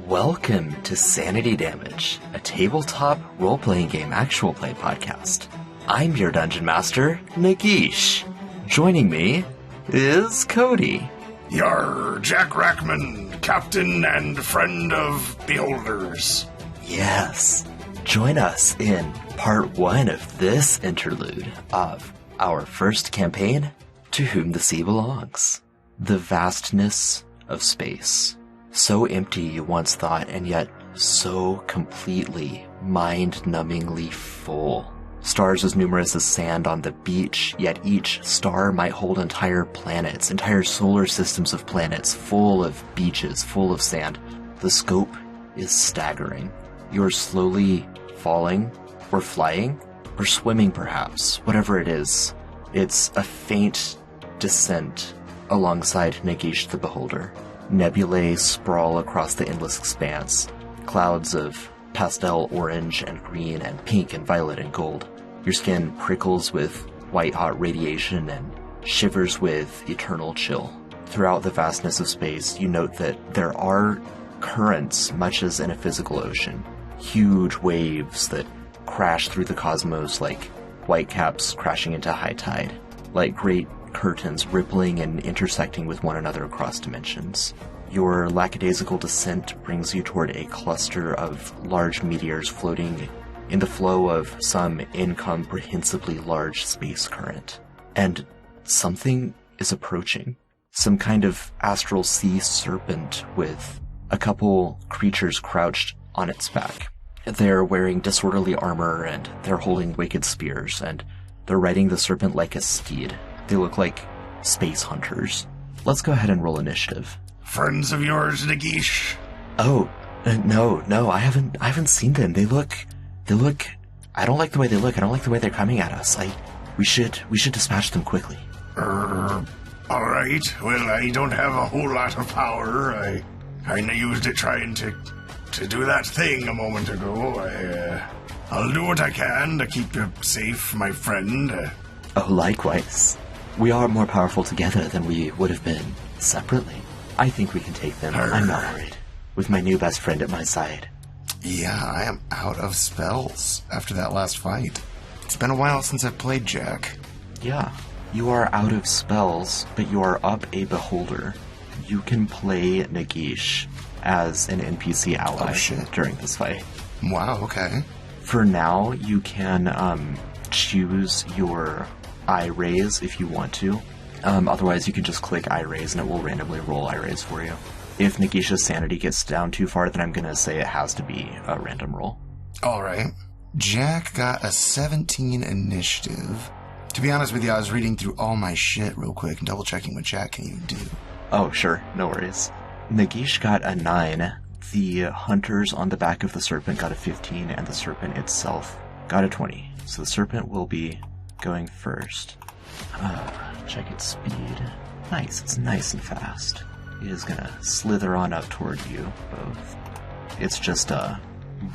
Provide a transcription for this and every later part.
Welcome to Sanity Damage, a tabletop role-playing game actual play podcast. I'm your Dungeon Master, Nagish. Joining me is Cody. Yar, Jack Rackman, captain and friend of beholders. Yes, join us in part 1 of this interlude of our first campaign, To Whom the Sea Belongs. The vastness of space. So empty you once thought, and yet so completely, mind-numbingly full. Stars as numerous as sand on the beach, yet each star might hold entire planets, entire solar systems of planets, full of beaches, full of sand. The scope is staggering. You're slowly falling, or flying, or swimming perhaps, whatever it is. It's a faint descent alongside Nagish the Beholder. Nebulae sprawl across the endless expanse, clouds of pastel orange and green and pink and violet and gold. Your skin prickles with white-hot radiation and shivers with eternal chill. Throughout the vastness of space, you note that there are currents, much as in a physical ocean. Huge waves that crash through the cosmos like whitecaps crashing into high tide, like great curtains rippling and intersecting with one another across dimensions. Your lackadaisical descent brings you toward a cluster of large meteors floating in the flow of some incomprehensibly large space current. And something is approaching. Some kind of Astral Sea serpent with a couple creatures crouched on its back. They're wearing disorderly armor and they're holding wicked spears, and they're riding the serpent like a steed. They look like space hunters. Let's go ahead and roll initiative. Friends of yours, Nagish? Oh, no, I haven't seen them. They look, I don't like the way they look. I don't like the way they're coming at us. We should dispatch them quickly. Alright. Well, I don't have a whole lot of power. I kinda used it trying to do that thing a moment ago. I'll do what I can to keep you safe, my friend. Oh, likewise. We are more powerful together than we would have been separately. I think we can take them. I'm not worried. With my new best friend at my side. Yeah, I am out of spells after that last fight. It's been a while since I've played Jack. Yeah, you are out of spells, but you are up a beholder. You can play Nagish as an NPC ally during this fight. Wow, okay. For now, you can choose your eye raise if you want to. Otherwise, you can just click eye raise and it will randomly roll eye raise for you. If Nagish's sanity gets down too far, then I'm going to say it has to be a random roll. Alright. Jack got a 17 initiative. To be honest with you, I was reading through all my shit real quick and double checking what Jack can even do. Oh, sure. No worries. Nagish got a 9. The hunters on the back of the serpent got a 15, and the serpent itself got a 20. So the serpent will be going first. Check its speed. Nice, it's nice and fast. It is gonna slither on up toward you both. It's just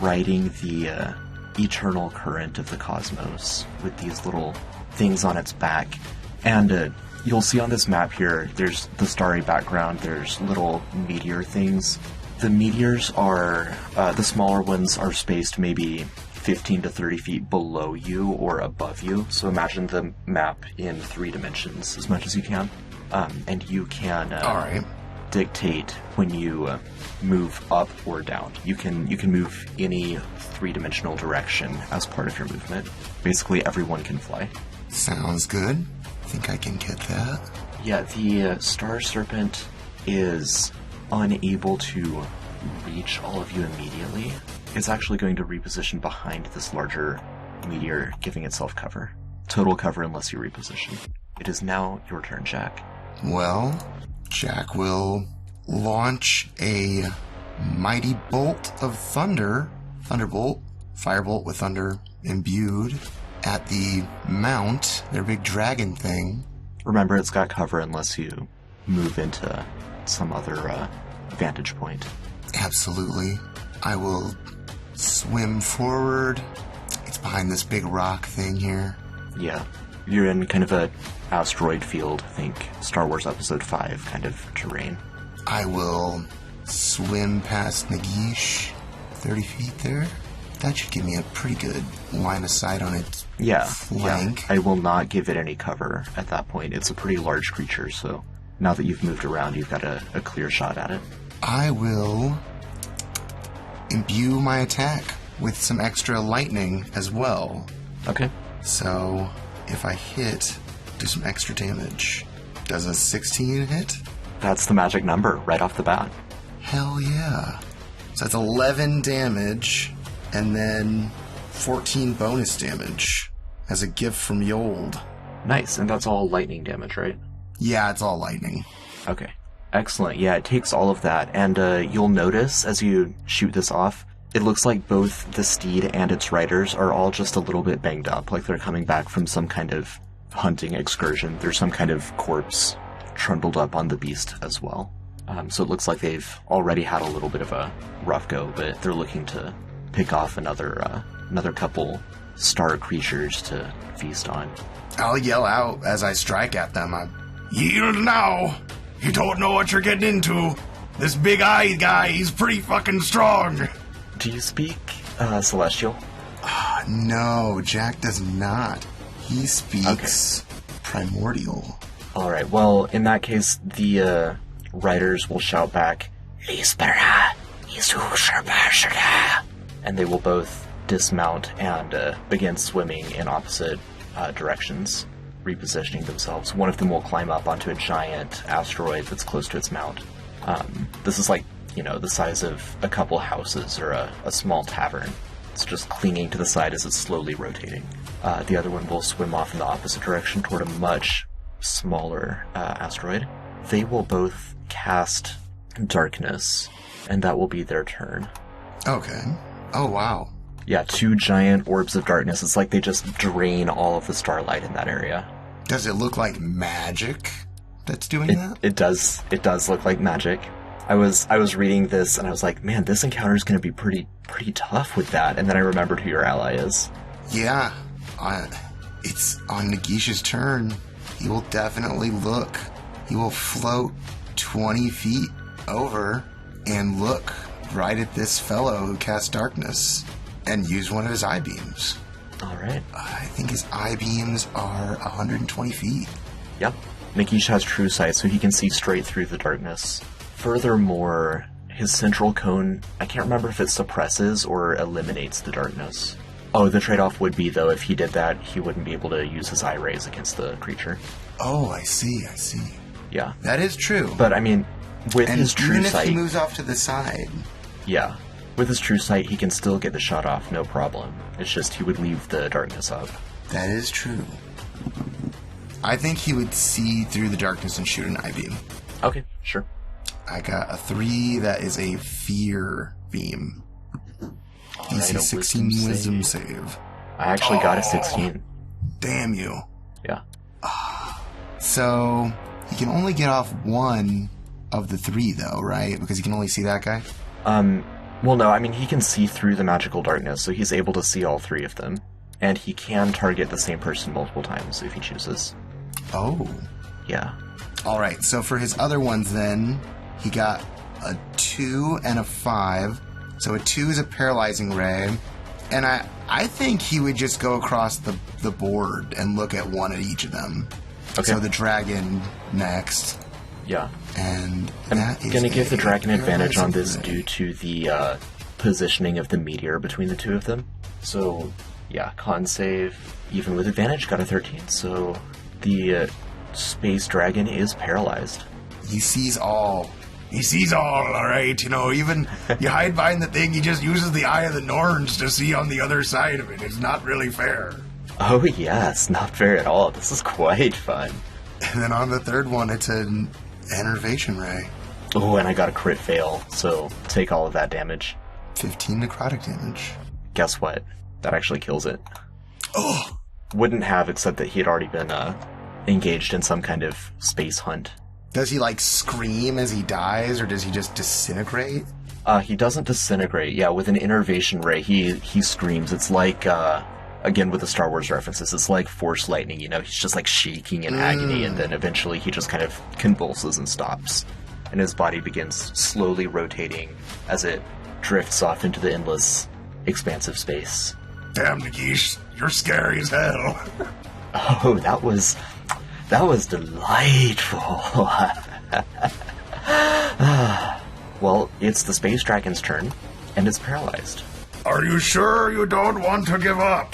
riding the eternal current of the cosmos with these little things on its back. And you'll see on this map here, there's the starry background, there's little meteor things. The meteors are, the smaller ones are spaced maybe 15 to 30 feet below you or above you. So imagine the map in 3 dimensions as much as you can. And you can dictate when you move up or down. You can move any 3-dimensional direction as part of your movement. Basically, everyone can fly. Sounds good. I think I can get that. Yeah, the Star Serpent is unable to reach all of you immediately. It's actually going to reposition behind this larger meteor, giving itself cover. Total cover unless you reposition. It is now your turn, Jack. Well, Jack will launch a mighty bolt of thunder, thunderbolt, firebolt with thunder imbued, at the mount, their big dragon thing. Remember, it's got cover unless you move into some other vantage point. Absolutely. I will swim forward. It's behind this big rock thing here. Yeah. You're in kind of a asteroid field, think Star Wars Episode 5 kind of terrain. I will swim past Nagish, 30 feet there. That should give me a pretty good line of sight on its flank. Yeah. I will not give it any cover at that point. It's a pretty large creature, so now that you've moved around, you've got a clear shot at it. I will imbue my attack with some extra lightning as well. Okay. So, if I hit, do some extra damage. Does a 16 hit? That's the magic number right off the bat. Hell yeah. So that's 11 damage, and then 14 bonus damage as a gift from Yold. Nice, and that's all lightning damage, right? Yeah, it's all lightning. Okay. Excellent. Yeah, it takes all of that, and you'll notice as you shoot this off, it looks like both the steed and its riders are all just a little bit banged up, like they're coming back from some kind of hunting excursion. There's some kind of corpse trundled up on the beast as well. So it looks like they've already had a little bit of a rough go, but they're looking to pick off another couple star creatures to feast on. I'll yell out as I strike at them. Yield now! You don't know what you're getting into. This big eye guy, he's pretty fucking strong. Do you speak Celestial? No, Jack does not. He speaks Primordial. Alright, well, in that case, the riders will shout back, and they will both dismount and begin swimming in opposite directions, repositioning themselves. One of them will climb up onto a giant asteroid that's close to its mount. This is like, the size of a couple houses or a small tavern. It's just clinging to the side as it's slowly rotating. The other one will swim off in the opposite direction toward a much smaller asteroid. They will both cast darkness, and that will be their turn. Okay. Oh, wow. Yeah, 2 giant orbs of darkness. It's like they just drain all of the starlight in that area. Does it look like magic that's doing that? It does. It does look like magic. I was reading this and I was like, man, this encounter is going to be pretty tough with that. And then I remembered who your ally is. Yeah, it's on Nagish's turn. He will definitely look. He will float 20 feet over and look right at this fellow who casts darkness and use one of his eye beams. All right. I think his eye beams are 120 feet. Yep. Nagish has true sight, so he can see straight through the darkness. Furthermore, his central cone, I can't remember if it suppresses or eliminates the darkness. Oh, the trade-off would be, though, if he did that, he wouldn't be able to use his eye rays against the creature. Oh, I see. Yeah. That is true. But, I mean, with his true even sight... if he moves off to the side... Yeah. With his true sight, he can still get the shot off, no problem. It's just he would leave the darkness up. That is true. I think he would see through the darkness and shoot an eye beam. Okay, sure. I got a 3 that is a fear beam. DC 16 wisdom save. I actually got a 16. Damn you. Yeah. So, he can only get off 1 of the 3, though, right? Because he can only see that guy? Well, no, I mean, he can see through the magical darkness, so he's able to see all 3 of them. And he can target the same person multiple times if he chooses. Oh. Yeah. Alright, so for his other ones, then, he got a 2 and a 5. So a 2 is a paralyzing ray. And I think he would just go across the board and look at one at each of them. Okay. So the dragon next. Yeah. And I'm going to give the dragon advantage on this due to the positioning of the meteor between the 2 of them. So, yeah, con save, even with advantage, got a 13. So the space dragon is paralyzed. He sees all. He sees all right. Even you hide behind the thing, he just uses the eye of the Norns to see on the other side of it. It's not really fair. Oh, yes, not fair at all. This is quite fun. And then on the third one, it's an enervation ray. Oh, and I got a crit fail, so take all of that damage. 15 necrotic damage. Guess what? That actually kills it. Oh! Wouldn't have, except that he had already been engaged in some kind of space hunt. Does he, scream as he dies, or does he just disintegrate? He doesn't disintegrate. Yeah, with an innervation ray, he screams. It's like, again, with the Star Wars references, it's like Force lightning, he's just, shaking in agony, and then eventually he just kind of convulses and stops. and his body begins slowly rotating as it drifts off into the endless, expansive space. Damn, Nagish, you're scary as hell. Oh, that was delightful. Well, it's the space dragon's turn, and it's paralyzed. Are you sure you don't want to give up?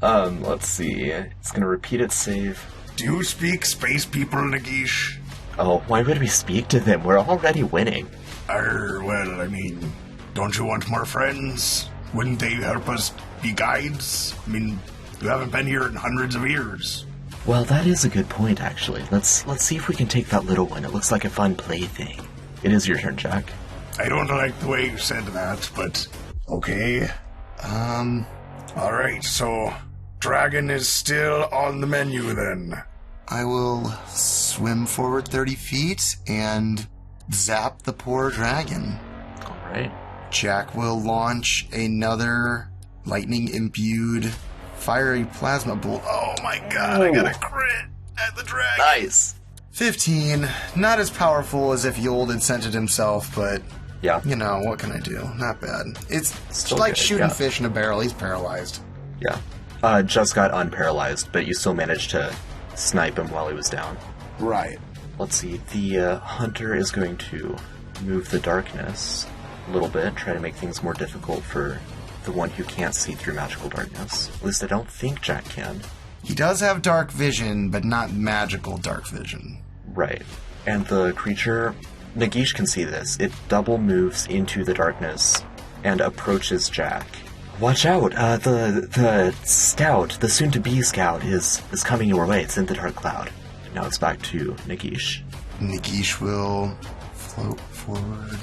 Let's see. It's gonna repeat its save. Do you speak space people, Nagish? Oh, why would we speak to them? We're already winning. Well, I mean, don't you want more friends? Wouldn't they help us be guides? I mean, you haven't been here in hundreds of years. Well, that is a good point, actually. Let's see if we can take that little one. It looks like a fun plaything. It is your turn, Jack. I don't like the way you said that, but okay. Alright, so dragon is still on the menu then. I will swim forward 30 feet and zap the poor dragon. Alright. Jack will launch another lightning-imbued fiery plasma bolt. Oh my god, I got a crit at the dragon. Nice. 15. Not as powerful as if Yold had sent it himself, but, Yeah. you know, what can I do? Not bad. It's Still like good, shooting yeah. fish in a barrel. He's paralyzed. Yeah. Just got unparalyzed, but you still managed to snipe him while he was down. Right. Let's see. The hunter is going to move the darkness a little bit, try to make things more difficult for the one who can't see through magical darkness. At least I don't think Jack can. He does have dark vision, but not magical dark vision. Right. And the creature, Nagish can see this. It double moves into the darkness and approaches Jack. Watch out! The scout, the soon-to-be scout, is coming your way. It's in the dark cloud. Now it's back to Nagish. Nagish will float forward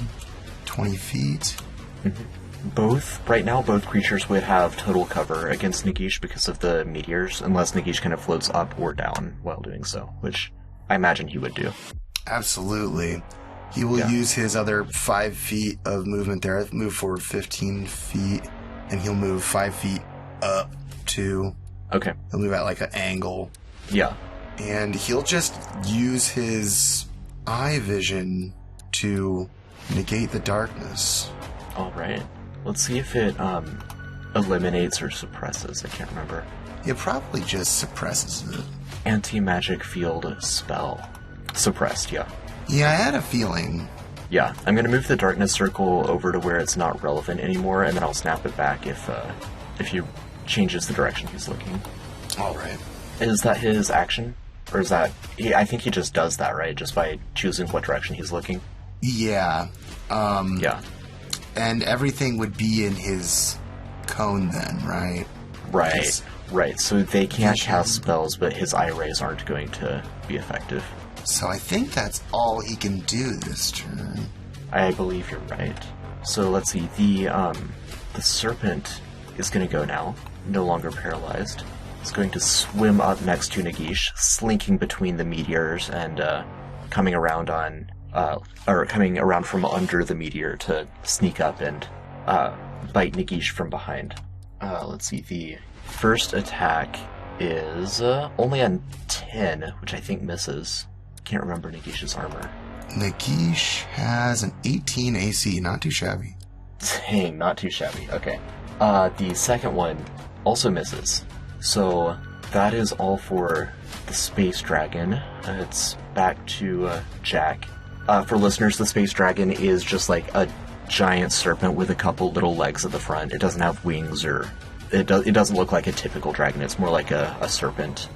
20 feet. Right now, both creatures would have total cover against Nagish because of the meteors, unless Nagish kind of floats up or down while doing so, which I imagine he would do. Absolutely. He will use his other 5 feet of movement there. Move forward 15 feet, and he'll move 5 feet up too. Okay. He'll move at like an angle. Yeah. And he'll just use his eye vision to negate the darkness. Alright. Let's see if it eliminates or suppresses. I can't remember. It probably just suppresses it. Anti-magic field spell. Suppressed, yeah. Yeah, I had a feeling. Yeah, I'm going to move the darkness circle over to where it's not relevant anymore, and then I'll snap it back if he changes the direction he's looking. All right. Is that his action? Or is that... I think he just does that, right? Just by choosing what direction he's looking? Yeah. Yeah. And everything would be in his cone then, right? Right, right. So they can't Vision. cast spells, but his eye rays aren't going to be effective. So I think that's all he can do this turn. I believe you're right. So let's see. The serpent is going to go now, no longer paralyzed. It's going to swim up next to Nagish, slinking between the meteors and coming around from under the meteor to sneak up and bite Nagish from behind. Let's see. The first attack is only on 10, which I think misses. Can't remember Nagish's armor. Nagish has an 18 AC, not too shabby. Dang, not too shabby. Okay. The second one also misses. So that is all for the space dragon. It's back to Jack. For listeners, the space dragon is just like a giant serpent with a couple little legs at the front. It doesn't have wings or... It doesn't look like a typical dragon. It's more like a serpent.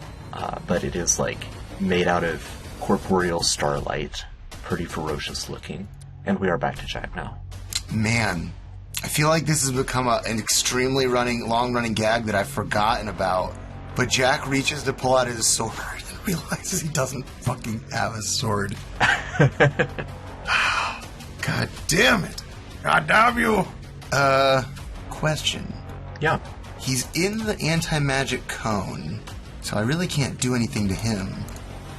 But it is like made out of corporeal starlight. Pretty ferocious looking. And we are back to Jack now. Man, I feel like this has become an extremely long-running gag that I've forgotten about. But Jack reaches to pull out his sword and realizes he doesn't fucking have a sword. God damn it. God damn you! Question. Yeah. He's in the anti-magic cone, so I really can't do anything to him.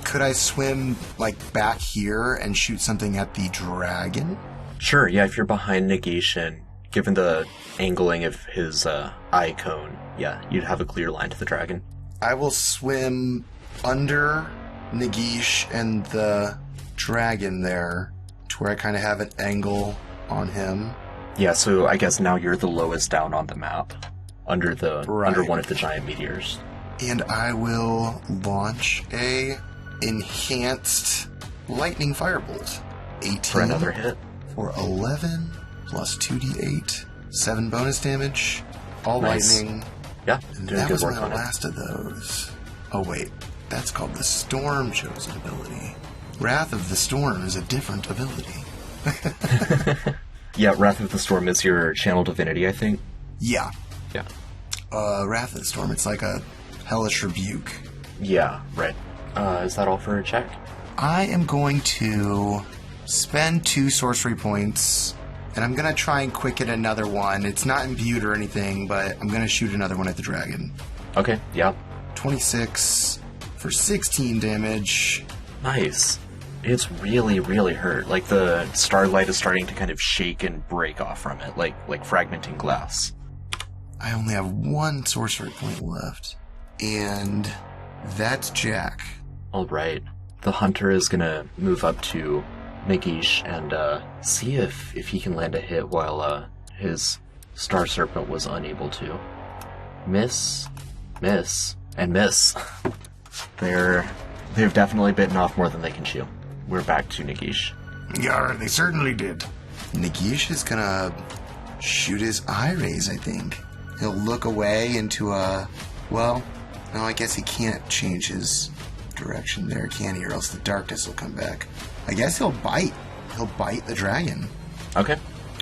Could I swim, like, back here and shoot something at the dragon? Sure, yeah, if you're behind Nagish and given the angling of his eye cone, yeah, you'd have a clear line to the dragon. I will swim under Nagish and the dragon there to where I kind of have an angle on him. Yeah, so I guess now you're the lowest down on the map, under one of the giant meteors. And I will launch a enhanced lightning firebolt. 18 for another hit. For 11 plus 2d8, 7 bonus damage, all Nice. lightning. Yeah, And doing that good was work my on it. last of those. Oh wait, that's called the Storm Chosen ability. Wrath of the Storm is a different ability. Yeah, Wrath of the Storm is your channel divinity, I think. Yeah. Yeah. Wrath of the Storm, it's like a hellish rebuke. Yeah, right. Is that all for a check? I am going to spend 2 sorcery points, and I'm going to try and quicken another one. It's not imbued or anything, but I'm going to shoot another one at the dragon. Okay, yeah. 26 for 16 damage. Nice. It's really, really hurt. Like, the starlight is starting to kind of shake and break off from it, like fragmenting glass. I only have 1 sorcery point left, and that's Jack. Alright. The hunter is gonna move up to Nagish and see if he can land a hit while his Star Serpent was unable to. Miss, and miss. They've definitely bitten off more than they can chew. We're back to Nagish. Yeah, they certainly did. Nagish is gonna shoot his eye rays, I think. He'll look away into well, no, I guess he can't change his direction there, can he? Or else the darkness will come back. I guess he'll bite. He'll bite the dragon. Okay.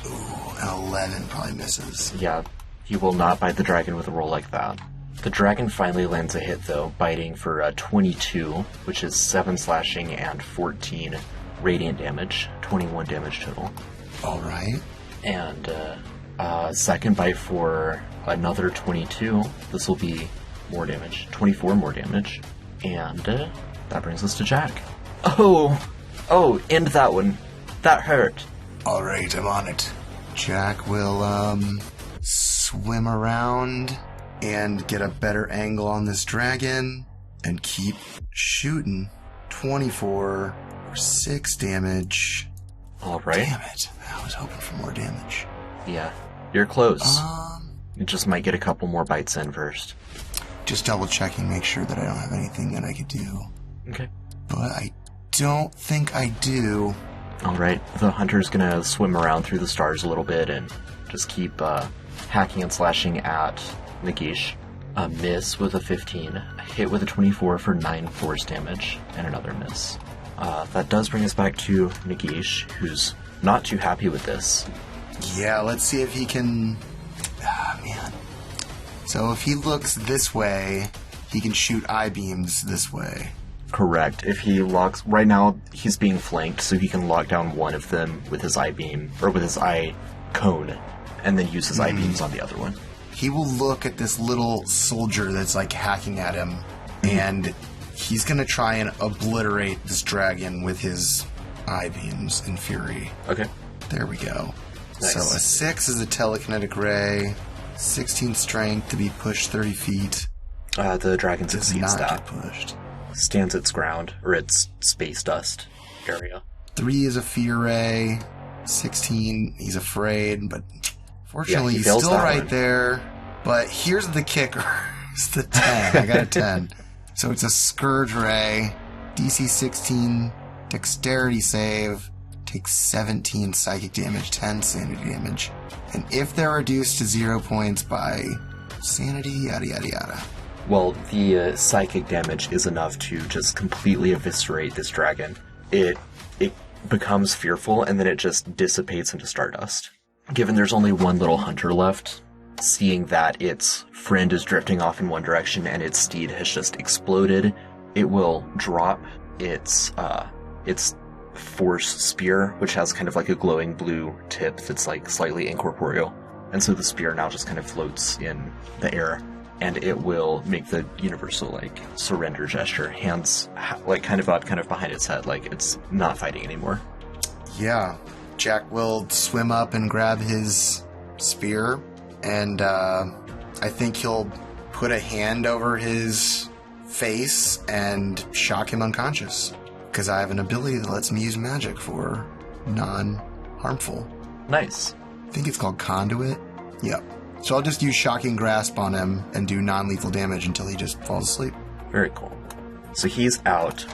Ooh, an 11 probably misses. Yeah, he will not bite the dragon with a roll like that. The dragon finally lands a hit, though, biting for 22, which is 7 slashing and 14 radiant damage, 21 damage total. All right. And second bite for another 22. This will be more damage, 24 more damage. And that brings us to Jack. Oh, end that one. That hurt. All right, I'm on it. Jack will swim around and get a better angle on this dragon and keep shooting. 24 for 6 damage. All right. Damn it. I was hoping for more damage. Yeah, you're close. You just might get a couple more bites in first. Just double checking, make sure that I don't have anything that I could do. Okay. But I don't think I do. All right. The hunter's gonna swim around through the stars a little bit and just keep hacking and slashing at Nagish. A miss with a 15, a hit with a 24 for 9 force damage, and another miss. That does bring us back to Nagish, who's not too happy with this. Yeah, let's see if he can... man. So if he looks this way, he can shoot eye beams this way. Correct. If he locks... Right now, he's being flanked, so he can lock down one of them with his eye beam, or with his eye cone, and then use his eye beams on the other one. He will look at this little soldier that's like hacking at him, and he's gonna try and obliterate this dragon with his eye beams in fury. Okay. There we go. Nice. So a 6 is a telekinetic ray, 16 strength to be pushed 30 feet. The dragon Does succeeds not that. get pushed. Stands its ground, or its space dust area. 3 is a fear ray, 16, he's afraid, but fortunately he he's fails still that right one. there. But here's the kicker. It's the 10. I got a 10. So it's a Scourge Ray, DC 16, Dexterity save, takes 17 psychic damage, 10 sanity damage. And if they're reduced to 0 points by sanity, yada yada yada. Well, the psychic damage is enough to just completely eviscerate this dragon. It becomes fearful, and then it just dissipates into stardust. Given there's only one little hunter left, seeing that its friend is drifting off in one direction and its steed has just exploded, it will drop its force spear, which has kind of like a glowing blue tip that's like slightly incorporeal. And so the spear now just kind of floats in the air, and it will make the universal like surrender gesture, hands like kind of up, kind of behind its head, like it's not fighting anymore. Yeah. Jack will swim up and grab his spear, and I think he'll put a hand over his face and shock him unconscious. because I have an ability that lets me use magic for non-harmful. Nice. I think it's called Conduit. Yep. So I'll just use Shocking Grasp on him and do non-lethal damage until he just falls asleep. Very cool. So he's out.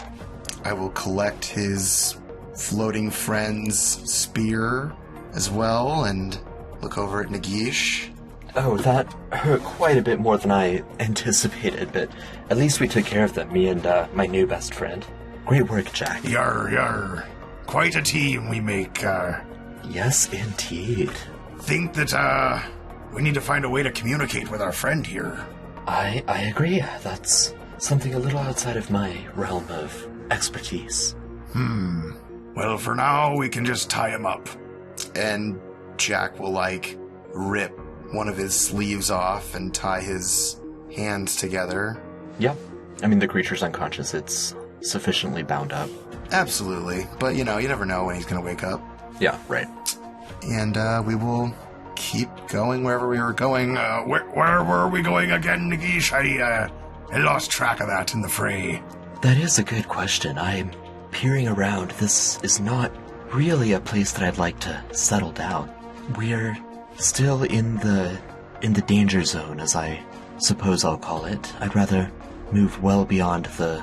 I will collect his floating friend's spear as well and look over at Nagish. Oh, that hurt quite a bit more than I anticipated, but at least we took care of them, me and my new best friend. Great work, Jack. Yar. Quite a team we make. Yes, indeed. Think that, we need to find a way to communicate with our friend here. I agree. That's something a little outside of my realm of expertise. Well, for now, we can just tie him up. And Jack will, rip one of his sleeves off and tie his hands together. Yep. I mean, the creature's unconscious. It's sufficiently bound up. Absolutely. But, you never know when he's going to wake up. Yeah, right. And we will keep going wherever we were going. Where were we going again, Nagish? I lost track of that in the fray. That is a good question. I'm peering around. This is not really a place that I'd like to settle down. We're still in the danger zone, as I suppose I'll call it. I'd rather move well beyond the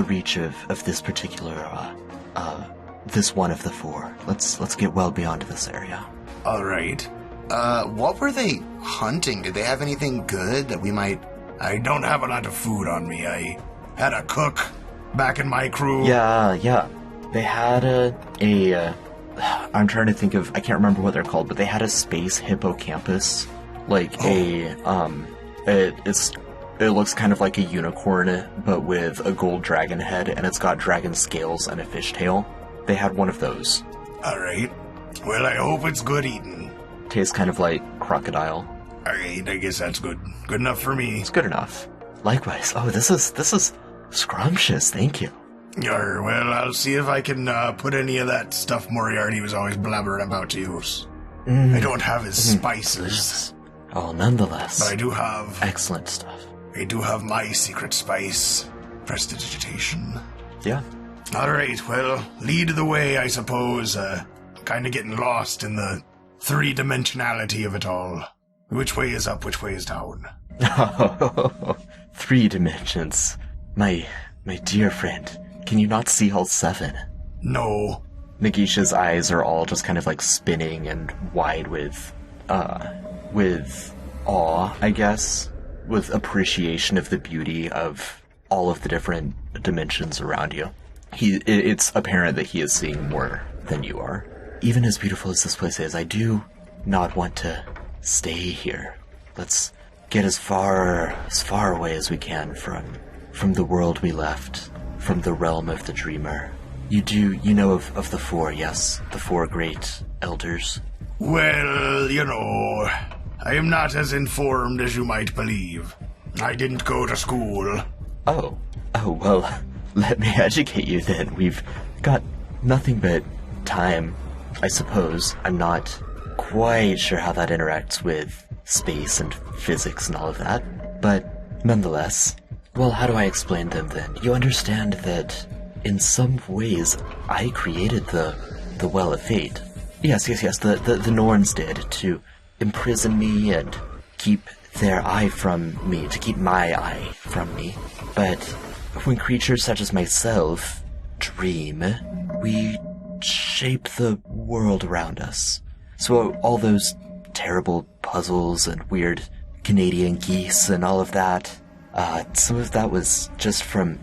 reach of this particular this one of the four. Let's get well beyond this area. All right. What were they hunting? Did they have anything good that we might... I don't have a lot of food on me. I had a cook back in my crew. Yeah. They had I'm trying to think of, I can't remember what they're called, but they had a space hippocampus. It looks kind of like a unicorn, but with a gold dragon head, and it's got dragon scales and a fishtail. They had one of those. All right. Well, I hope it's good eating. Tastes kind of like crocodile. All right, I guess that's good. Good enough for me. It's good enough. Likewise. Oh, this is scrumptious. Thank you. Well, I'll see if I can put any of that stuff Moriarty was always blabbering about to use. I don't have his spices. Oh, nonetheless. But I do have... excellent stuff. I do have my secret spice. Prestidigitation. Yeah. All right, well, lead the way, I suppose. Kind of getting lost in the three-dimensionality of it all. Which way is up, which way is down? 3 dimensions. My dear friend, can you not see all 7? No. Nagish's eyes are all just kind of spinning and wide with awe, I guess, with appreciation of the beauty of all of the different dimensions around you. It's apparent that he is seeing more than you are. Even as beautiful as this place is, I do not want to stay here. Let's get as far away as we can from the world we left, from the realm of the dreamer. You know of the 4, yes? The 4 great elders? Well, I am not as informed as you might believe. I didn't go to school. Oh, well, let me educate you then. We've got nothing but time, I suppose. I'm not quite sure how that interacts with space and physics and all of that, but nonetheless. Well, how do I explain them then? You understand that in some ways I created the Well of Fate. Yes, the Norns did, to imprison me and keep their eye from me, to keep my eye from me. But when creatures such as myself dream, we shape the world around us. So all those terrible puzzles and weird Canadian geese and all of that, some of that was just from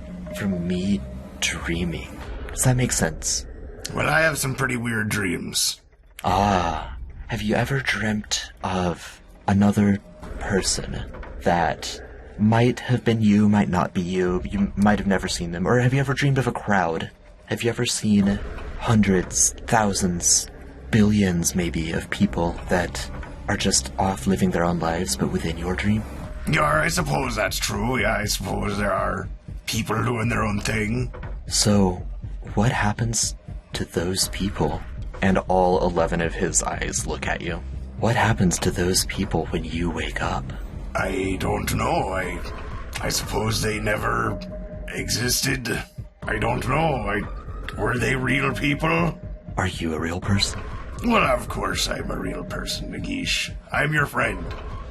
me dreaming. Does that make sense? Well, I have some pretty weird dreams. Have you ever dreamt of another person that might have been you, might not be you might have never seen them? Or have you ever dreamed of a crowd? Have you ever seen hundreds, thousands, billions maybe of people that are just off living their own lives but within your dream? I suppose that's true. Yeah, I suppose there are people doing their own thing. So, what happens to those people? And all 11 of his eyes look at you. What happens to those people when you wake up? I don't know. I suppose they never existed. I don't know. I Were they real people? Are you a real person? Well, of course I'm a real person, Nagish. I'm your friend.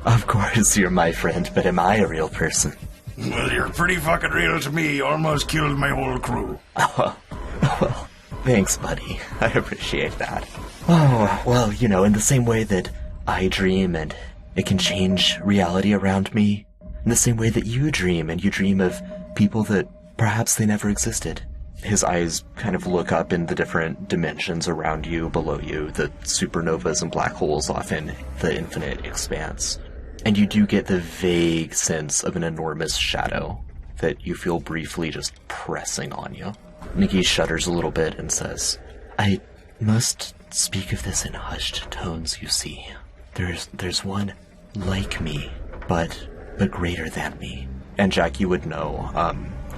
Of course you're my friend, but am I a real person? Well, you're pretty fucking real to me. You almost killed my whole crew. Oh, well, thanks, buddy. I appreciate that. Oh, well, you know, in the same way that I dream and it can change reality around me, in the same way that you dream and you dream of people that perhaps they never existed. His eyes kind of look up in the different dimensions around you, below you, the supernovas and black holes off in the infinite expanse. And you do get the vague sense of an enormous shadow that you feel briefly just pressing on you. Nikki shudders a little bit and says, I must speak of this in hushed tones, you see. There's one like me, but greater than me. And Jack, you would know,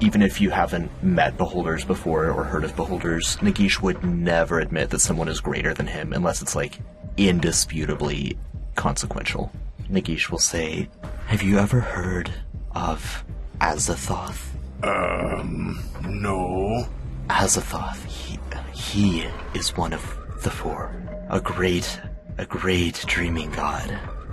even if you haven't met beholders before or heard of beholders, Nagish would never admit that someone is greater than him unless it's, like, indisputably consequential. Nagish will say, have you ever heard of Azathoth? No. Azathoth, he is one of the four. A great dreaming god.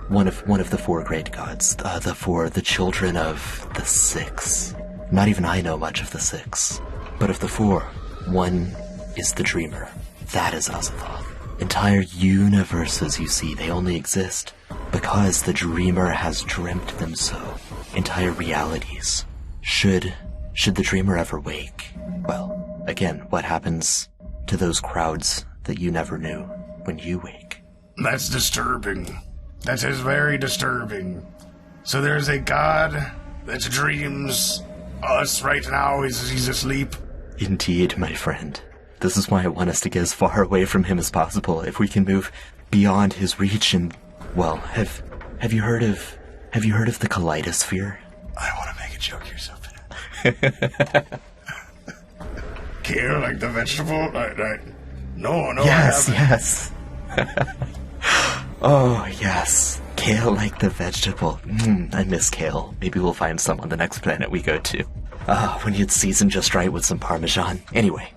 One of the four great gods. The children of the six. Not even I know much of the six. But of the four, one is the dreamer. That is Azathoth. Entire universes, you see, they only exist because the dreamer has dreamt them so. Entire realities. Should the dreamer ever wake? Well, again, what happens to those crowds that you never knew when you wake? That's disturbing. That is very disturbing. So there's a god that dreams us right now. He's asleep. Indeed, my friend. This is why I want us to get as far away from him as possible. If we can move beyond his reach and, well, have you heard of the Kaleidosphere? I want to make a joke here, something. Kale, like the vegetable? No, Yes. Oh, yes. Kale like the vegetable. I miss kale. Maybe we'll find some on the next planet we go to. When it's seasoned just right with some Parmesan. Anyway.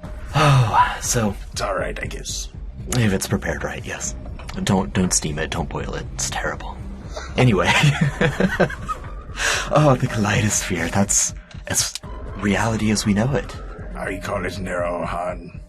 So... It's alright, I guess. If it's prepared right, yes. Don't steam it, don't boil it. It's terrible. Anyway. The Kaleidosphere. That's as reality as we know it. You call it Nerohan.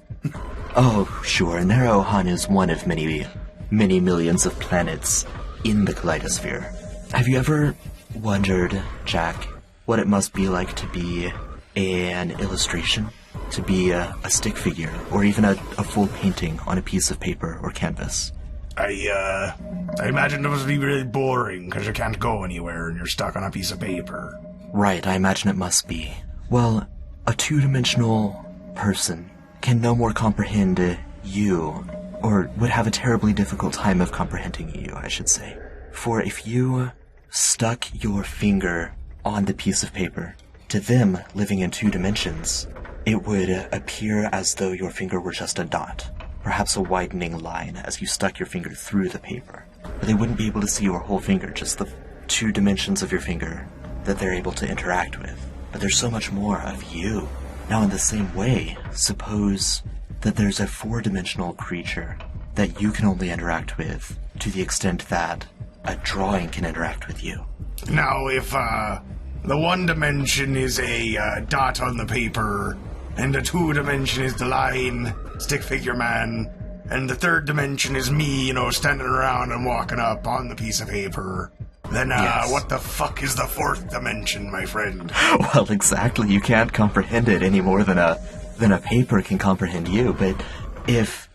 Oh, sure. Nerohan is one of many millions of planets in the Kaleidosphere. Have you ever wondered, Jack, what it must be like to be an illustration? To be a stick figure, or even a full painting on a piece of paper or canvas? I imagine it must be really boring, because you can't go anywhere and you're stuck on a piece of paper. Right, I imagine it must be. Well, a two-dimensional person can no more comprehend you, or would have a terribly difficult time of comprehending you, I should say. For if you stuck your finger on the piece of paper, to them, living in two dimensions, it would appear as though your finger were just a dot, perhaps a widening line as you stuck your finger through the paper. But they wouldn't be able to see your whole finger, just the two dimensions of your finger that they're able to interact with. But there's so much more of you. Now, in the same way, suppose that there's a four-dimensional creature that you can only interact with to the extent that a drawing can interact with you. Now, if the one dimension is a dot on the paper, and the two dimension is the line, stick figure man, and the third dimension is me, standing around and walking up on the piece of paper, then yes. What the fuck is the fourth dimension, my friend? Well, exactly. You can't comprehend it any more than a paper can comprehend you. But if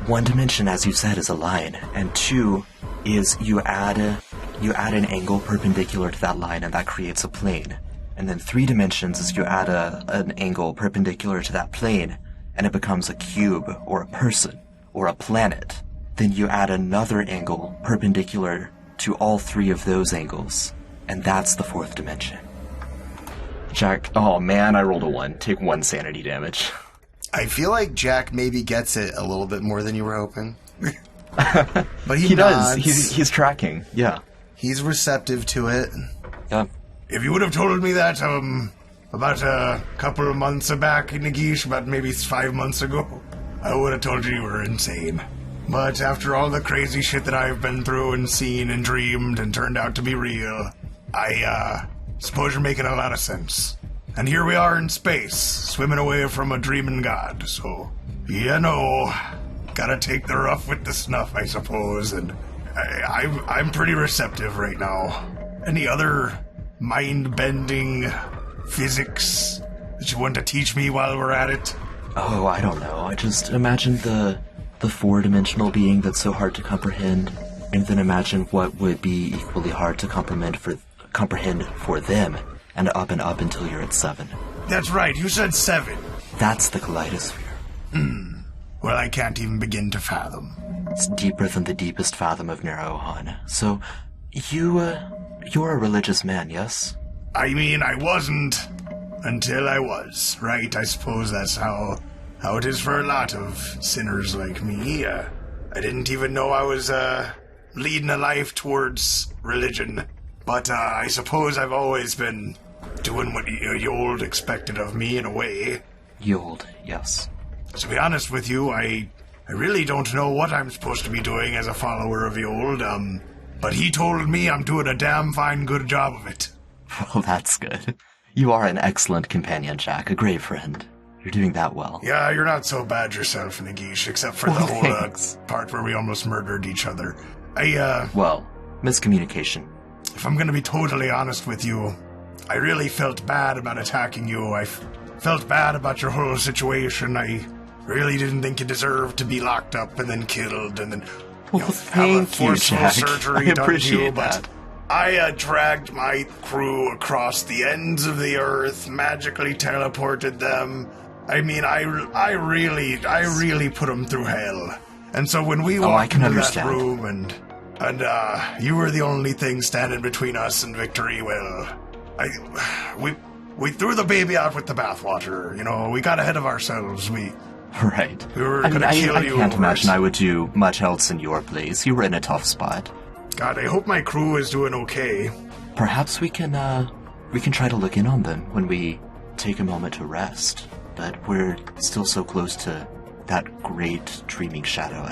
one dimension, as you said, is a line, and two is you add an angle perpendicular to that line, and that creates a plane. And then three dimensions is you add an angle perpendicular to that plane, and it becomes a cube, or a person, or a planet. Then you add another angle perpendicular to all three of those angles, and that's the fourth dimension. Jack, oh man, I rolled a 1. Take 1 sanity damage. I feel like Jack maybe gets it a little bit more than you were hoping. But he does. He's tracking, yeah. He's receptive to it. Yeah. If you would have told me that, about a couple of months back, Nagish, about maybe 5 months ago, I would have told you were insane. But after all the crazy shit that I've been through and seen and dreamed and turned out to be real, I suppose you're making a lot of sense. And here we are in space, swimming away from a dreaming god, so, gotta take the rough with the snuff, I suppose, and I'm pretty receptive right now. Any other mind-bending physics that you want to teach me while we're at it? Oh, I don't know. I just imagine the four-dimensional being that's so hard to comprehend, and then imagine what would be equally hard to comprehend for them, and up until you're at 7. That's right, you said 7. That's the Kaleidosphere. Well, I can't even begin to fathom. It's deeper than the deepest fathom of Nerohan. So, you're a religious man, yes? I mean, I wasn't until I was, right? I suppose that's how it is for a lot of sinners like me. I didn't even know I was leading a life towards religion. But I suppose I've always been doing what Yold expected of me in a way. Yold, yes. To be honest with you, I really don't know what I'm supposed to be doing as a follower of Yold, but he told me I'm doing a damn fine good job of it. Well, that's good. You are an excellent companion, Jack, a great friend. You're doing that well. Yeah, you're not so bad yourself, Nagish, except for the whole part where we almost murdered each other. Well, miscommunication. If I'm gonna be totally honest with you, I really felt bad about attacking you. I felt bad about your whole situation. I really didn't think you deserved to be locked up and then killed and then have a forceful surgery done to you. But I dragged my crew across the ends of the earth, magically teleported them. I mean, I really put them through hell. And so when we walked into that room and you were the only thing standing between us and victory, well, we threw the baby out with the bathwater. We got ahead of ourselves. Right. We were going to kill you. I can't imagine I would do much else in your place. You were in a tough spot. God, I hope my crew is doing okay. Perhaps we can try to look in on them when we take a moment to rest. But we're still so close to that great dreaming shadow.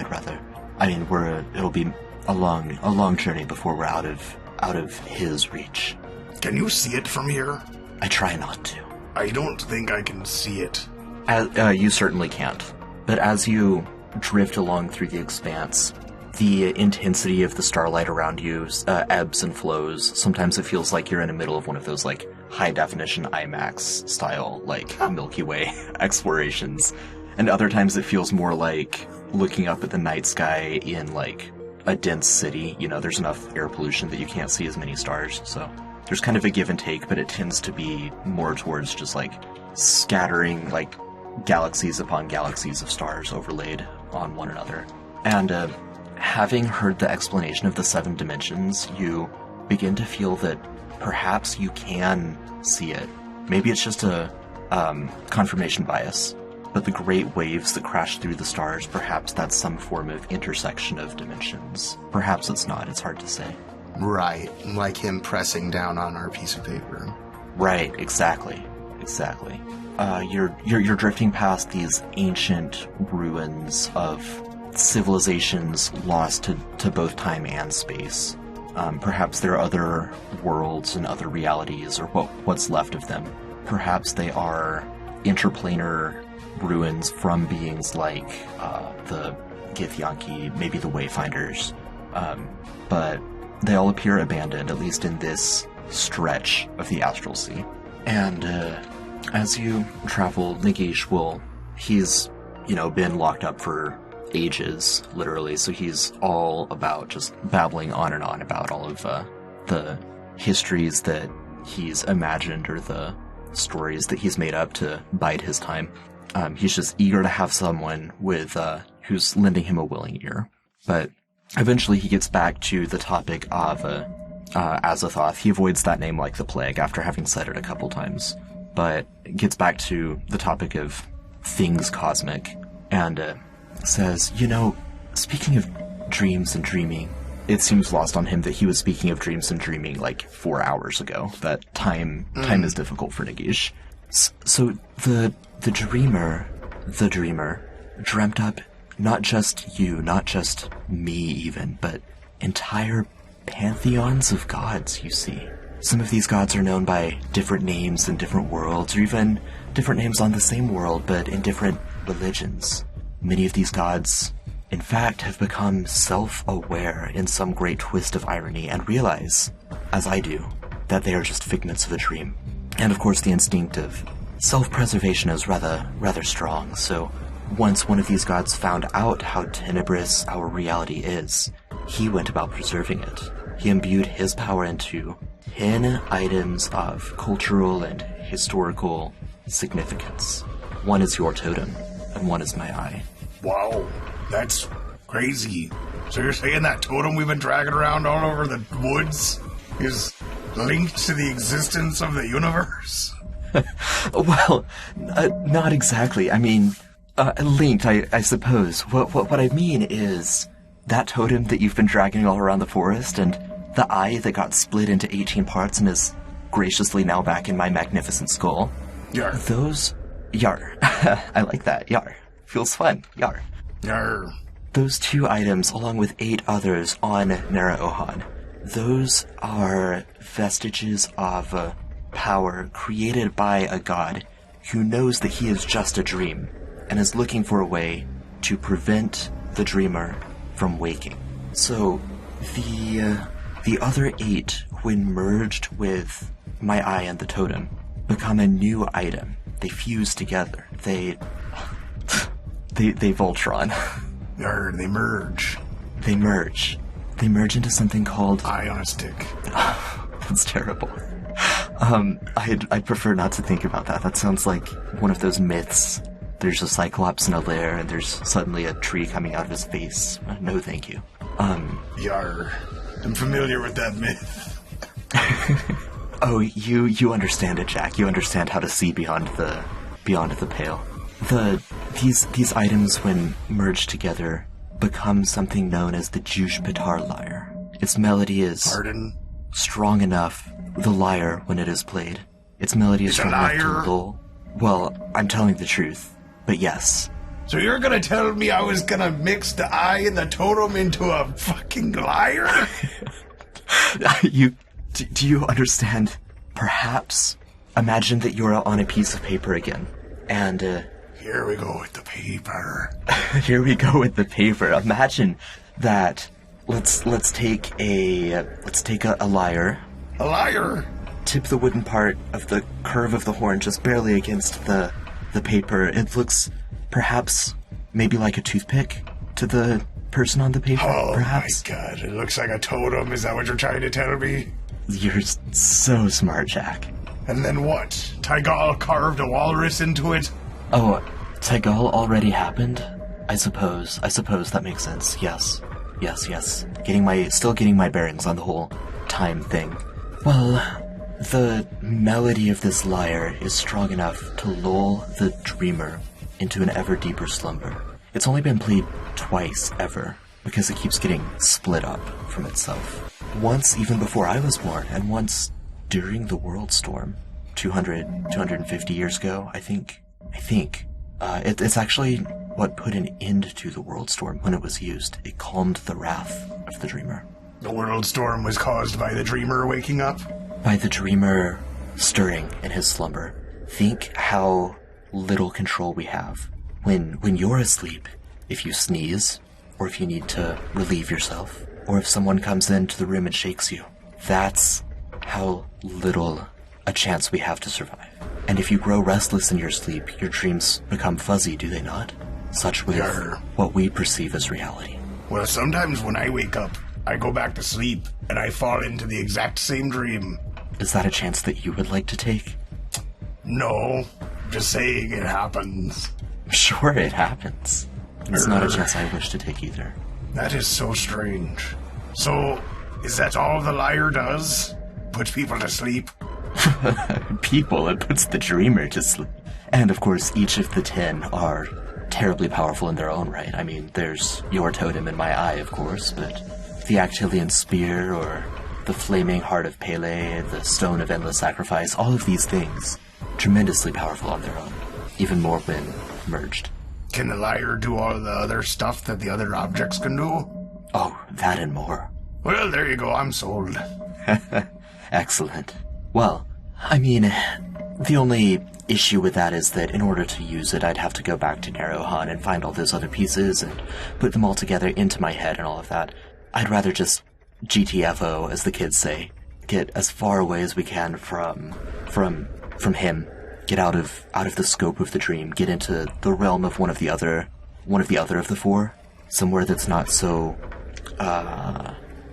It'll be a long journey before we're out of his reach. Can you see it from here? I try not to. I don't think I can see it. You certainly can't. But as you drift along through the expanse, the intensity of the starlight around you ebbs and flows. Sometimes it feels like you're in the middle of one of those high-definition IMAX style Milky Way explorations. And other times it feels more like looking up at the night sky in a dense city. There's enough air pollution that you can't see as many stars. So there's kind of a give and take, but it tends to be more towards just scattering galaxies upon galaxies of stars overlaid on one another. And having heard the explanation of the 7 dimensions, you begin to feel that perhaps you can see it. Maybe it's just a confirmation bias, but the great waves that crash through the stars, perhaps that's some form of intersection of dimensions. Perhaps it's not, it's hard to say. Right, like him pressing down on our piece of paper. Right, exactly. You're drifting past these ancient ruins of civilizations lost to both time and space. Perhaps there are other worlds and other realities, or what's left of them. Perhaps they are interplanar ruins from beings like the Githyanki, maybe the Wayfinders. But they all appear abandoned, at least in this stretch of the Astral Sea. And as you travel, Nagish he's been locked up for ages, literally, so he's all about just babbling on and on about all of the histories that he's imagined or the stories that he's made up to bide his time. He's just eager to have someone with who's lending him a willing ear. But eventually he gets back to the topic of Azathoth. He avoids that name like the plague after having said it a couple times, but gets back to the topic of things cosmic, and says, speaking of dreams and dreaming, it seems lost on him that he was speaking of dreams and dreaming 4 hours ago. That time is difficult for Nagish. So the dreamer dreamt up not just you, not just me even, but entire pantheons of gods, you see. Some of these gods are known by different names in different worlds, or even different names on the same world, but in different religions. Many of these gods, in fact, have become self-aware in some great twist of irony and realize, as I do, that they are just figments of a dream. And of course the instinct of self-preservation is rather strong, so once one of these gods found out how tenebrous our reality is, he went about preserving it. He imbued his power into 10 items of cultural and historical significance. One is your totem, and one is my eye. Wow, that's crazy. So you're saying that totem we've been dragging around all over the woods is linked to the existence of the universe? Well, not exactly. I mean, linked, I suppose. What I mean is that totem that you've been dragging all around the forest and the eye that got split into 18 parts and is graciously now back in my magnificent skull. Yar. Those... Yar. I like that. Yar. Feels fun. Yar. Yar. Those 2 items, along with 8 others on Nera Ohan, those are vestiges of power created by a god who knows that he is just a dream and is looking for a way to prevent the dreamer from waking. So, the other 8, when merged with my eye and the totem, become a new item. They fuse together. They Voltron. They merge. They merge. They merge into something called... Eye on a stick. That's terrible. I'd prefer not to think about that. That sounds like one of those myths. There's a cyclops in a lair and there's suddenly a tree coming out of his face. No thank you. Yar. I'm familiar with that myth. Oh, you understand it, Jack. You understand how to see beyond the pale. These items, when merged together, become something known as the Jush Pitar lyre. Its melody is strong enough, the lyre, when it is played. Its melody is strong enough to lull. Well, I'm telling the truth, but yes. So you're gonna tell me I was gonna mix the eye and the totem into a fucking lyre? Do you understand? Perhaps imagine that you're on a piece of paper again, and here we go with the paper. Here we go with the paper. Imagine that. Let's take a lyre. A lyre. Tip the wooden part of the curve of the horn just barely against the paper. It looks perhaps maybe like a toothpick to the person on the paper. Oh perhaps. My god! It looks like a totem. Is that what you're trying to tell me? You're so smart, Jack. And then what? Tygal carved a walrus into it? Oh, Tygal already happened? I suppose that makes sense. Yes. Still getting my bearings on the whole time thing. Well, the melody of this lyre is strong enough to lull the dreamer into an ever deeper slumber. It's only been played twice ever, because it keeps getting split up from itself. Once even before I was born, and once during the World Storm, 250 years ago, I think. It's actually what put an end to the World Storm when it was used. It calmed the wrath of the dreamer. The World Storm was caused by the dreamer waking up? By the dreamer stirring in his slumber. Think how little control we have. When you're asleep, if you sneeze, or if you need to relieve yourself, or if someone comes into the room and shakes you, that's how little a chance we have to survive. And if you grow restless in your sleep, your dreams become fuzzy, do they not? Such with what we perceive as reality. Well, sometimes when I wake up, I go back to sleep, and I fall into the exact same dream. Is that a chance that you would like to take? No, just saying it happens. Sure, it happens. It's not a chance I wish to take either. That is so strange. So, is that all the lyre does? Puts people to sleep? People, it puts the dreamer to sleep. And of course, each of the 10 are terribly powerful in their own right. I mean, there's your totem and my eye, of course, but the Actilian spear or the flaming heart of Pele, the stone of endless sacrifice, all of these things, tremendously powerful on their own, even more when merged. Can the lyre do all the other stuff that the other objects can do? Oh, that and more. Well, there you go, I'm sold. Excellent. Well, I mean, the only issue with that is that in order to use it, I'd have to go back to Narohan and find all those other pieces and put them all together into my head and all of that. I'd rather just GTFO, as the kids say, get as far away as we can from him, get out of the scope of the dream, get into the realm of one of the other of the four, somewhere that's not so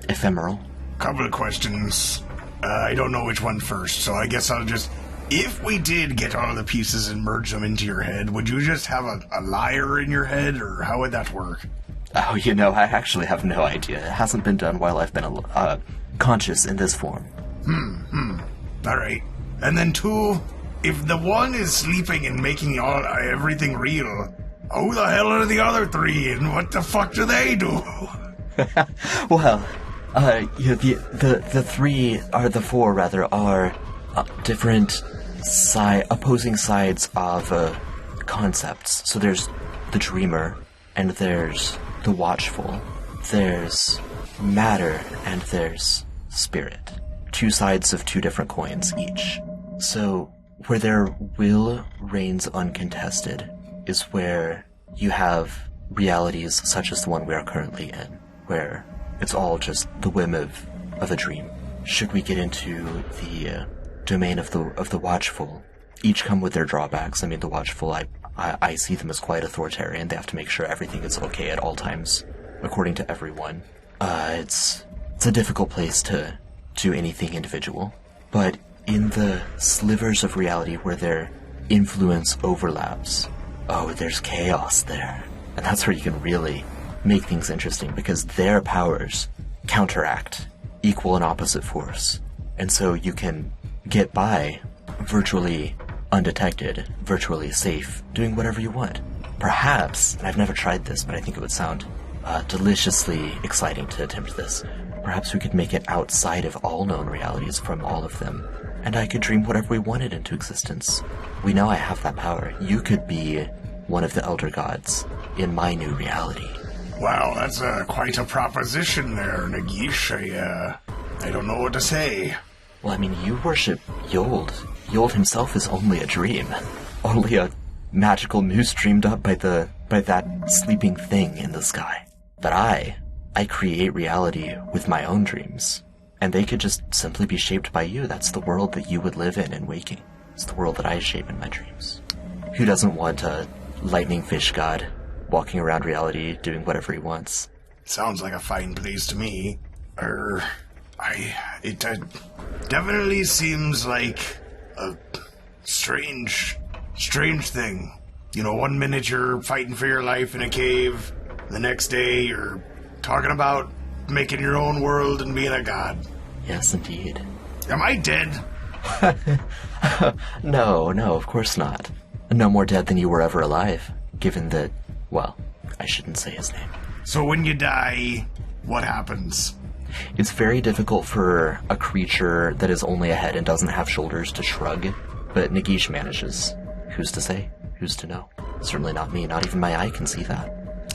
ephemeral. Couple of questions. I don't know which one first, so I guess I'll just... If we did get all the pieces and merge them into your head, would you just have a lyre in your head, or how would that work? Oh, I actually have no idea. It hasn't been done while I've been conscious in this form. Alright. And then 2, if the one is sleeping and making everything real, who the hell are the other 3, and what the fuck do they do? Well, the 3, or the 4 rather, are different opposing sides of concepts. So there's the dreamer, and there's the watchful. There's matter, and there's spirit. 2 sides of 2 different coins each. So where their will reigns uncontested is where you have realities such as the one we are currently in, where it's all just the whim of a dream. Should we get into the domain of the watchful, each come with their drawbacks. I mean, the watchful, I see them as quite authoritarian. They have to make sure everything is okay at all times, according to everyone. It's a difficult place to do anything individual. But in the slivers of reality where their influence overlaps, there's chaos there. And that's where you can really make things interesting, because their powers counteract equal and opposite force. And so you can get by virtually undetected, virtually safe, doing whatever you want. Perhaps, and I've never tried this, but I think it would sound deliciously exciting to attempt this, perhaps we could make it outside of all known realities from all of them, and I could dream whatever we wanted into existence. We know I have that power. You could be one of the elder gods in my new reality. Wow, that's quite a proposition there, Nagish. I don't know what to say. Well, I mean, you worship Yold. Yold himself is only a dream. Only a magical moose dreamed up by that sleeping thing in the sky. But I create reality with my own dreams. And they could just simply be shaped by you. That's the world that you would live in waking. It's the world that I shape in my dreams. Who doesn't want a lightning fish god walking around reality doing whatever he wants? Sounds like a fine place to me. It definitely seems like a strange thing. You know, one minute you're fighting for your life in a cave, the next day you're talking about making your own world and being a god. Yes, indeed. Am I dead? No, of course not. No more dead than you were ever alive, given that, well, I shouldn't say his name. So when you die, what happens? It's very difficult for a creature that is only a head and doesn't have shoulders to shrug, but Nagish manages. Who's to say? Who's to know? Certainly not me, not even my eye can see that.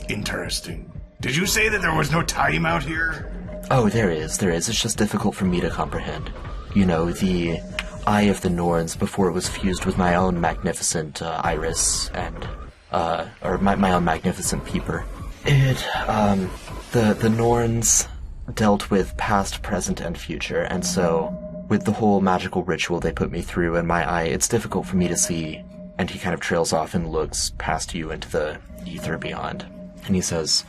Interesting. Did you say that there was no time out here? Oh, there is. It's just difficult for me to comprehend. You know, the eye of the Norns before it was fused with my own magnificent iris and, or my own magnificent peeper. The Norns dealt with past, present, and future, and so with the whole magical ritual they put me through in my eye, it's difficult for me to see. And he kind of trails off and looks past you into the ether beyond. And he says,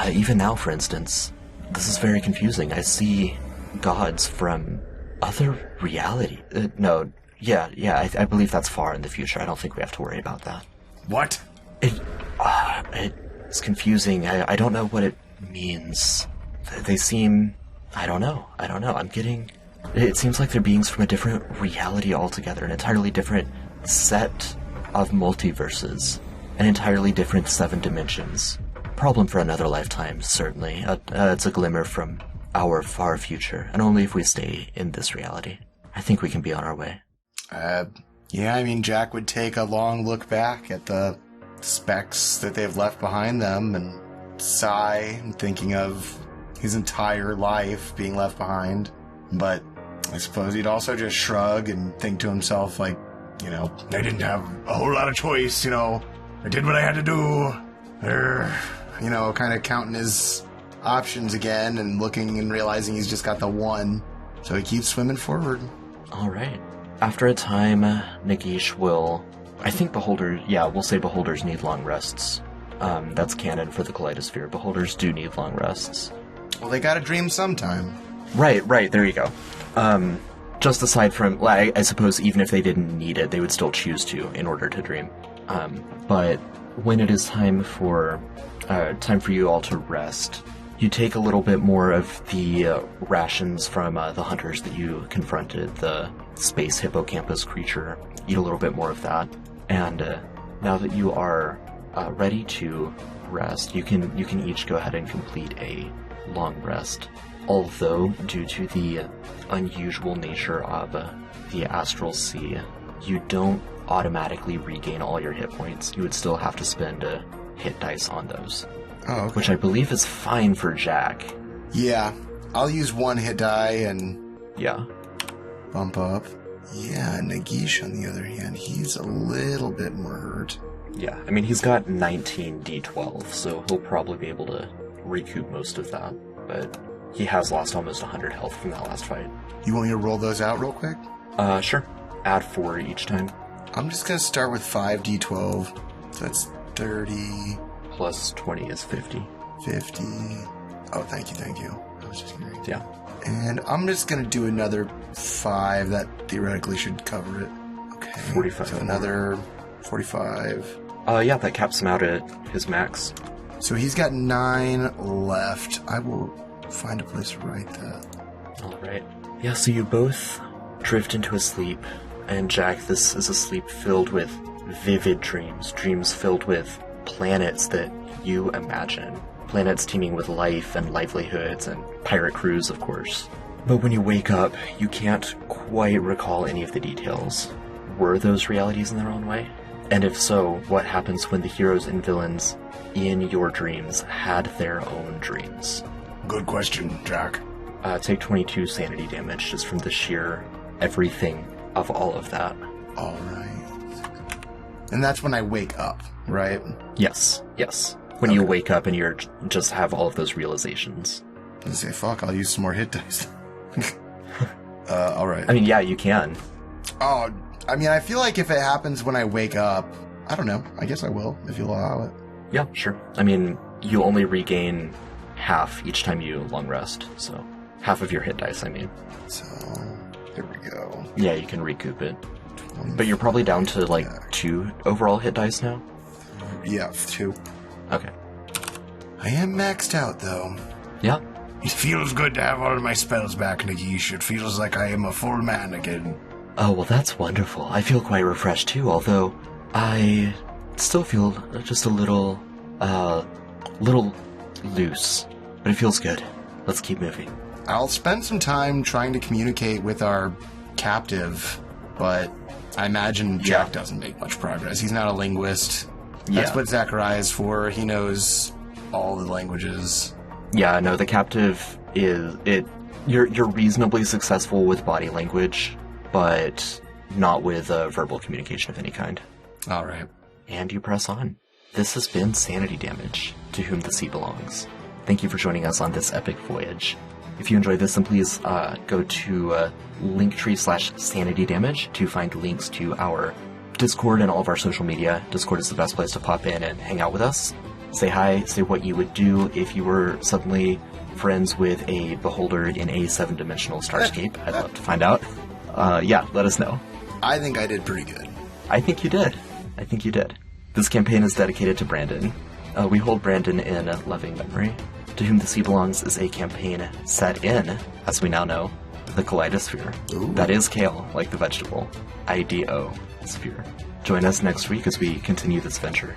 even now, for instance, this is very confusing. I see gods from other reality. I believe that's far in the future. I don't think we have to worry about that. What? It's confusing. I don't know what it means. They seem... I don't know. It seems like they're beings from a different reality altogether, an entirely different set of multiverses, an entirely different 7 dimensions. Problem for another lifetime, certainly. It's a glimmer from our far future, and only if we stay in this reality. I think we can be on our way. Yeah, I mean, Jack would take a long look back at the specks that they've left behind them and sigh, thinking of his entire life being left behind. But I suppose he'd also just shrug and think to himself, like, you know, I didn't have a whole lot of choice, you know. I did what I had to do. You know, kind of counting his options again and looking and realizing he's just got the one. So he keeps swimming forward. All right. After a time, Nagish will... I think we'll say beholders need long rests. That's canon for the Kaleidosphere. Beholders do need long rests. Well, they gotta dream sometime. Right, there you go. Just aside from... Well, I suppose even if they didn't need it, they would still choose to in order to dream. But when it is time for you all to rest, you take a little bit more of the rations from the hunters that you confronted, the space hippocampus creature. Eat a little bit more of that. And now that you are ready to rest, you can each go ahead and complete a long rest. Although, due to the unusual nature of the Astral Sea, you don't automatically regain all your hit points. You would still have to spend hit dice on those. Oh, okay. Which I believe is fine for Jack. Yeah, I'll use one hit die and... Yeah. Bump up. Yeah, Nagish, on the other hand, he's a little bit more hurt. Yeah, I mean, he's got 19 d12, so he'll probably be able to recoup most of that. But he has lost almost 100 health from that last fight. You want me to roll those out real quick? Sure. Add 4 each time. I'm just going to start with 5d12. So that's 30... Plus 20 is 50. 50... Oh, thank you. I was just curious. Yeah. And I'm just going to do another 5. That theoretically should cover it. Okay. 45. So another 45. Yeah, that caps him out at his max. So he's got 9 left. I will find a place to write that. Alright. Yeah, so you both drift into a sleep. And Jack, this is a sleep filled with vivid dreams filled with planets that you imagine. Planets teeming with life and livelihoods and pirate crews, of course. But when you wake up, you can't quite recall any of the details. Were those realities in their own way? And if so, what happens when the heroes and villains in your dreams had their own dreams? Good question, Jack. Take 22 sanity damage just from the sheer everything of all of that. All right. And that's when I wake up, right? Yes. When you wake up and you're just have all of those realizations. I say, fuck, I'll use some more hit dice. All right. I mean, yeah, you can. Oh, I mean, I feel like if it happens when I wake up, I don't know. I guess I will, if you'll allow it. Yeah, sure. I mean, you only regain half each time you long rest, so half of your hit dice, I mean. So, here we go. Yeah, you can recoup it. But you're probably down to, like, 2 overall hit dice now? Yeah, 2. Okay. I am maxed out, though. Yeah. It feels good to have all of my spells back, Nagish. It feels like I am a full man again. Oh, well, that's wonderful. I feel quite refreshed, too, although I still feel just a little loose. But it feels good. Let's keep moving. I'll spend some time trying to communicate with our captive, but I imagine Jack doesn't make much progress. He's not a linguist. That's what Zachariah is for. He knows all the languages. Yeah, no, the captive is... You're reasonably successful with body language, but not with verbal communication of any kind. All right. And you press on. This has been Sanity Damage, To Whom the Sea Belongs. Thank you for joining us on this epic voyage. If you enjoyed this, then please go to Linktree/Sanity Damage to find links to our Discord and all of our social media. Discord is the best place to pop in and hang out with us. Say hi, say what you would do if you were suddenly friends with a beholder in a 7-dimensional starscape. I'd love to find out. Let us know. I think I did pretty good. I think you did. This campaign is dedicated to Brandon. We hold Brandon in loving memory. To Whom the Sea Belongs is a campaign set in, as we now know, the Kaleidosphere. Ooh. That is kale, like the vegetable. IDO sphere. Join us next week as we continue this venture.